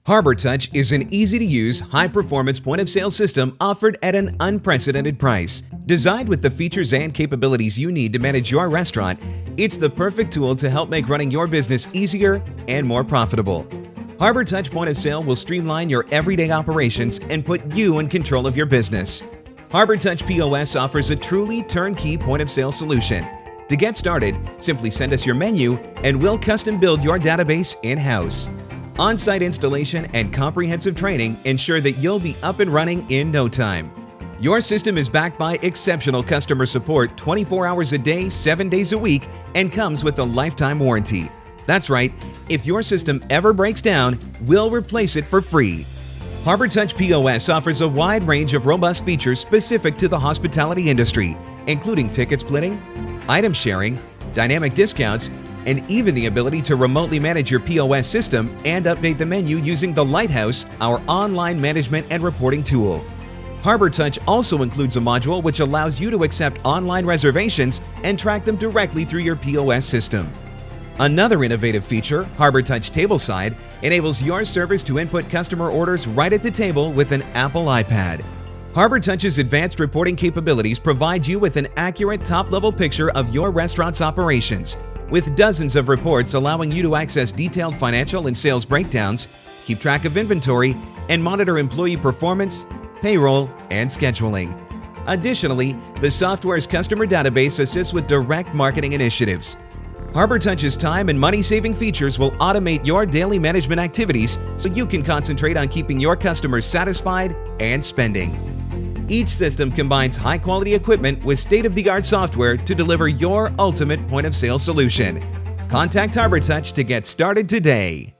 HarborTouch is an easy-to-use, high-performance point-of-sale system offered at an unprecedented price. Designed with the features and capabilities you need to manage your restaurant, it's the perfect tool to help make running your business easier and more profitable. HarborTouch Point of Sale will streamline your everyday operations and put you in control of your business. HarborTouch POS offers a truly turnkey point-of-sale solution. To get started, simply send us your menu and we'll custom build your database in-house. On-site installation and comprehensive training ensure that you'll be up and running in no time. Your system is backed by exceptional customer support 24 hours a day, 7 days a week, and comes with a lifetime warranty. That's right, if your system ever breaks down, we'll replace it for free. HarborTouch POS offers a wide range of robust features specific to the hospitality industry, including ticket splitting, item sharing, dynamic discounts, and even the ability to remotely manage your POS system and update the menu using the Lighthouse, our online management and reporting tool. HarborTouch also includes a module which allows you to accept online reservations and track them directly through your POS system. Another innovative feature, HarborTouch Tableside, enables your servers to input customer orders right at the table with an Apple iPad. HarborTouch's advanced reporting capabilities provide you with an accurate top-level picture of your restaurant's operations, with dozens of reports allowing you to access detailed financial and sales breakdowns, keep track of inventory, and monitor employee performance, payroll, and scheduling. Additionally, the software's customer database assists with direct marketing initiatives. HarborTouch's time and money-saving features will automate your daily management activities so you can concentrate on keeping your customers satisfied and spending. Each system combines high-quality equipment with state-of-the-art software to deliver your ultimate point-of-sale solution. Contact HarborTouch to get started today.